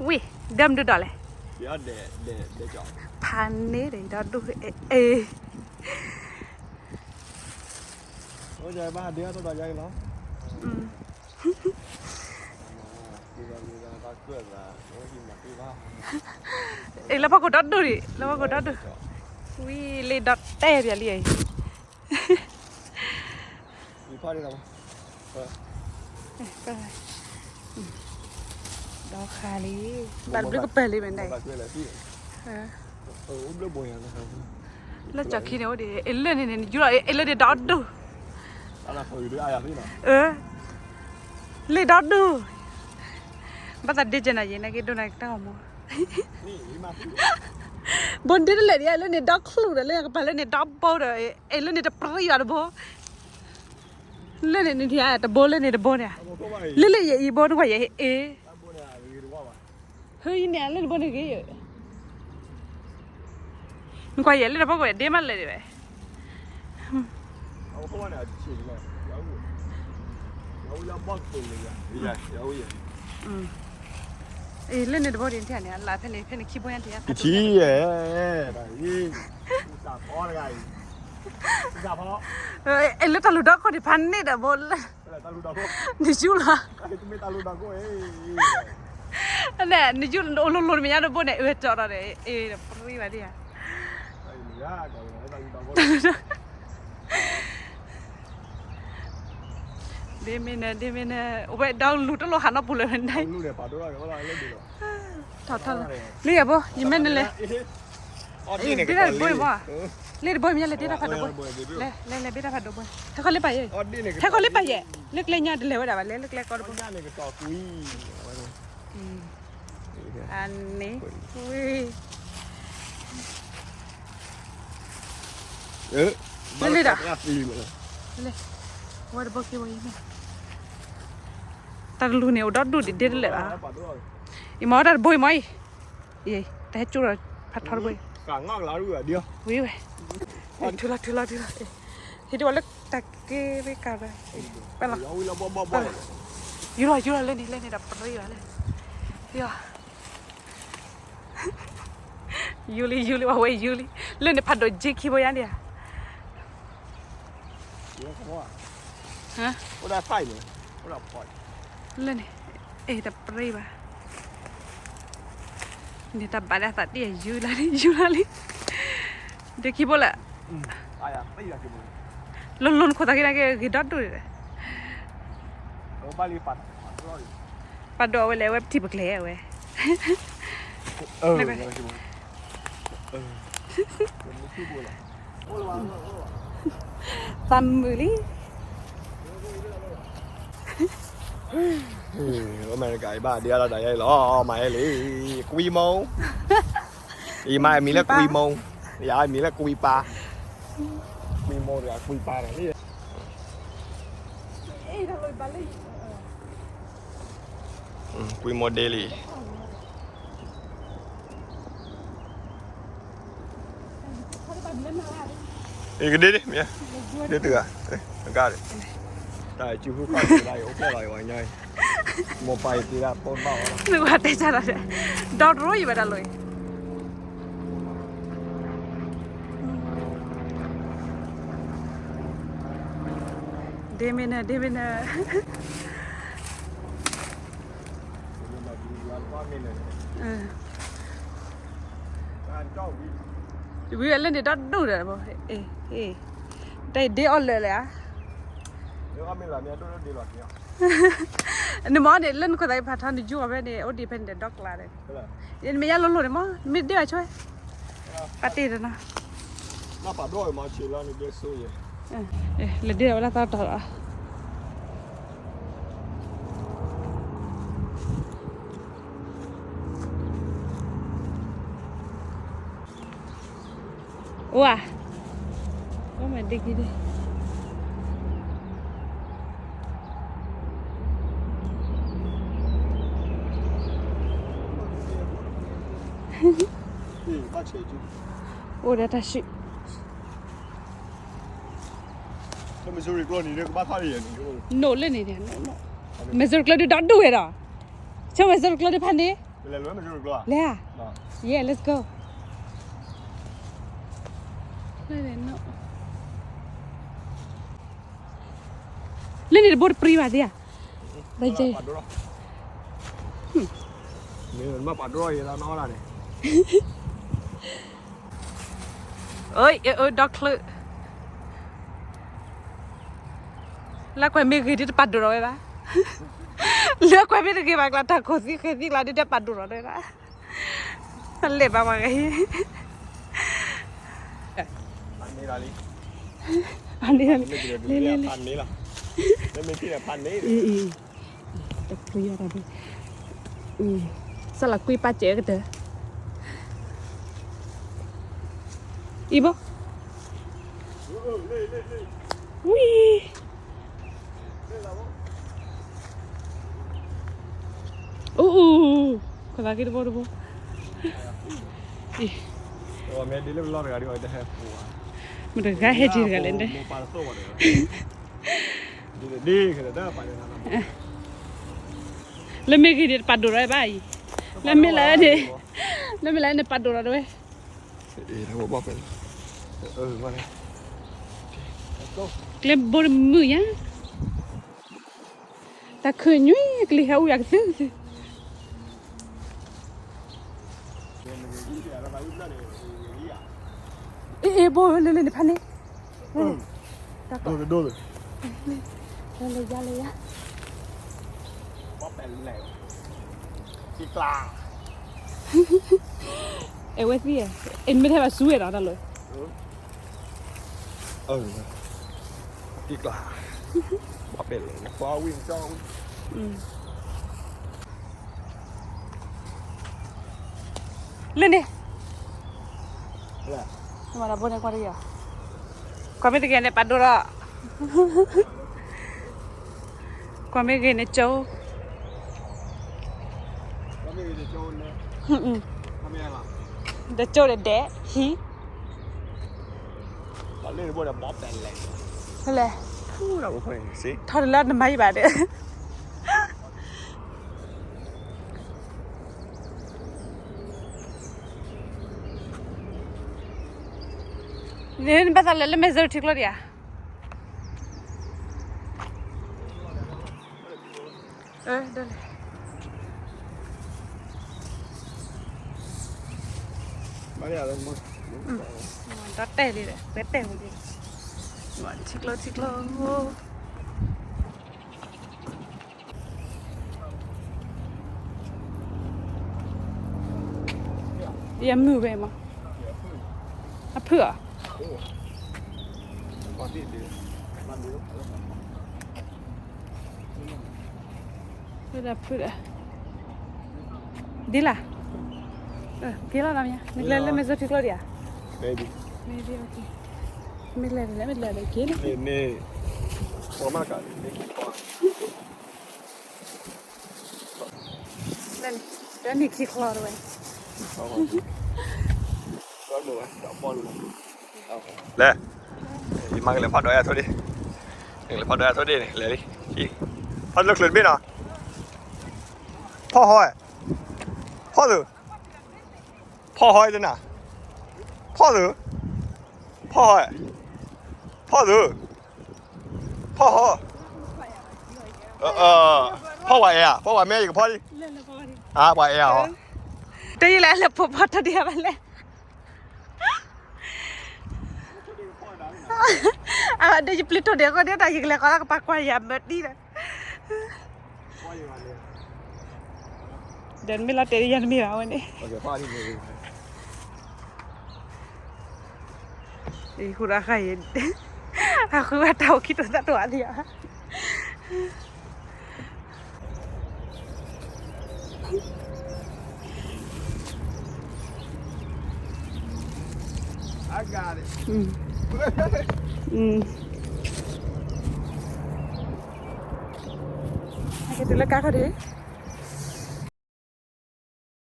วิเดิมดูดอเลย เดี๋ยวเดจ่อพันนี้เดี๋ยวดูโอ้ยบ้านเดียวตัวใหญ่เนาะดีกันก็เกิดละโอ้ยมาที่บ้านแล้วพอกูดอดดูดิแล้วพอกูดอดดูวิเลยดอดเต้เบียเลยมีพ่อได้หรอก็ดอกคาลีบัดบลิกเปลี่ยนเป็นไงอุ้มเลือดบวยนะครับแล้วจากที่เนี่ยดิเล่นเนี่ยยูอะไรเล่นดอดดูอะไรเขาอยู่ด้วยอะไรนี่นะเล่นดอดดูบัดแต่เดจน่ะยังไงก็โดนอะไรตั้งมั้งนี่มาบนดินเลยเนี่ยเล่นดอกคลูเล่นกับเล่นดอกบอลเล่นแต่ปรีอะไรบ่เล่นเนี่ยที่อ่ะแต่บอลเล่นแต่บอลเนี่ยเล่นอีบอลก็ยังเฮ้ยเนี่ยเล่นบอลนี่กี่มันก็ยังเล่นบอลก็ยังเดมันเลยดิเว้ยเอาเข้ามาเนี่ยฉีกเลยยาวบอลตัวเลยยาวเล่นในบอลที่เนี่ยหลายเพลงคีย์บอร์ดที่ชี้เอ๋ได้ยี่จับพ่อเลยจับพ่อเล่นตาลูดอกคนที่พันนี่แต่บอลตาลูดอกนี่จู่ละไม่ตาลูดอกอันนี้นี่จู่โอ้โหลุ้นไม่ยากบอลเนี่ยจอดอะไรปรีมาดิอ่ะเดมินโอ้ยดาวลูดแล้วหันมาปุ่นเลยได้ลูดเนี่ยปาดด้วยก็เล่นดีหรอถอดนี่อ่ะบ่ยิ้มแม่นเลยพี่ได้บ่อยบ่เล่นบ่อยมีอะไรที่ได้ผัดบ่อยเล่นพี่ได้ผัดบ่อยถ้าเขาเล่นไปยังถ้าเขาเล่นไปยังเล็กๆเนี่ยเดี๋ยวว่าเล็กๆก็ได้บ่อันนี้อุ้ยเล่นอ่ะเล่นว่าจะบอกกี่วันยังตาลูเนี่ยอุดรดูดิเลยอ่ะอีหมอได้บ่อยไหมแต่จุดผัดทอดบ่อยกางงอกแล้วด้วยเดียววิวทุลาที่ดูว่าเล็กตะเกียบกันเลยไปละยูโรเล่นนี่ดับปรีเลยยูริว่าเว้ยยูริเล่นในผัดโดนจิกขี้บ่ยันเดียฮะโอ้ได้ไฟเนี่ยโอ้ได้ปล่อยเล่นดับปรีป่ะนี่ดับบาดสัตว์เดียยูราลิเด็กขี้บ่ละไม่อยากกินลุนคนตะกี้นั่งกินดอดดูเลยบาลีปัดดอกไว้แล้วเว็บที่บักเล่เว้ยซัมมือลี่อเมริกาบ้าเดียวเราได้หรอไม่เลยกุยโมอีไม่มีแล้วกุยโมยายมีแล้วกุยปลากุยโมหรือกุยปลาอะไรนี่กุยโมเดลี่อีกดิเมียเดี๋ยวเตือนตั้งการได้จิ้วผู้ฟังได้โอเคเลยวันนี้โมไปทีละปนเบานึกว่าเตจาระดอดรู้อยู่แบบนั้นเลยเดมิน่าวิวเล่นเด็ดดดูเลยบ่ได้เดี๋ยวเลยอ่ะเดี๋ยวก็ไม่หลับเนี่ยดูดีหลับเนี่ยนี่มอเนี่ยเล่นคนใดพัฒนาจู่แบบนี้โอ้ดีเป็นเด็ดด็อกลาเลยยันไม่ยากลุ้นเลยมั้งมิดเดียวช่วยปฏิทินนะน่าปัดด้วยมาชิลล์นี่เบสสู้ยังเล่นเดียวแล้วต่อละว้าโอ้มันดีกี่ดิโอ้เดี๋ยวทัชชิแล้วมิสซูริกล้นี่เรื่องบ้าท่าเรียนโน่เล่นนี่เดี๋ยวโน่มิสซูริกล้ดูดัดดูเหรอใช่มิสซูริกล้ดูพันนี้ Le lo me giuro qua. Lea. No. Yeah, let's go. No. Lên đi bột private à? Đây chơi. Mình mà bắt rồi là nó là này. Ơi, dog clue. Là quay mình cái đi bắt rồi đó. Lỡ quay mình cái bạc là thằng cô gì cái gì là đi bắt rồi đấy đó. Lẹ bà mà cái. Pan đi là đi. Pan đi. Lên pan đi là. Lên mình kia là pan đi. Dog clue ra đi. Sao là quy ba chế cái thế? Ibo. Ui. Còn là cái đó bố. Rồi mẹ đi lên lo cái đi rồi đây. Mình được gái hết gì cả lên đây. Đi cái đó phải là. Lên mấy cái đi bắt đồ rồi bài. Lên mấy lại đi. Lên mấy lại này bắt đồ rồi đấy. Thằng bố phải. Ngon này. Lên bố mưa nhá. Ta khơi nhúi cái li heo giặc thứ. Ê bố lên pan đi. Đồ. Lên ra. Bóp bèn lẻ. Chị Cla. Ê quét gì à? Em mới thấy bà suy đó rồi. Chị Cla. Bóp bèn lẻ. Qua win cho. Lên đi. Là. Mà là bố này qua đi à? Qua mấy cái này bắt đồ đó. Qua mấy cái này châu. Có mấy cái trôn nữa. Có mấy em à? Để châu để đẻ. Hí. Bạn lên bố là bóp bèn lẻ. Thế là. Đâu có phải xí. Thôi là nó mấy bà đấy. Nên bắt đầu lên mấy giờ ঠিক rồi à? Đây. Bạn đi à lên bố. Đó tè đi đấy, bé tè một đi. Gọi chích lô. Em mưa về mà. À phửa. Còn đi. Bạn đi. Phửa phửa. Đi là. Kia là làm nha. Mình lên mấy giờ ঠিক rồi à? Maybe okay. Mình lên kia đi. Nè. Có mà cả. Lên. Đó mình kia klar rồi. Lẹ. Mang cái phát đói thôi đi. Cái phát đói thôi đi này, lẹ đi. Đi. Phát lực lên bên nào? Phò hỏi. Phò rồi. Phò hỏi thế nào? Phò rồi. Phò hỏi. Phò rồi. Phò hỏi. Phò hỏi à? Phò hỏi mẹ gì phò đi. Lên là phò đi. À, hỏi à? Đây là phò thật đi à bạn lẹ. À đây plate to dia ko dia tak gila kalau pakai ya berdi dah. Dan mila terian mila awak ni. Okey, phò đi. Kurang kaya. Aku tak tahu kita tak tahu dia. I got it. Kita lekat kau deh.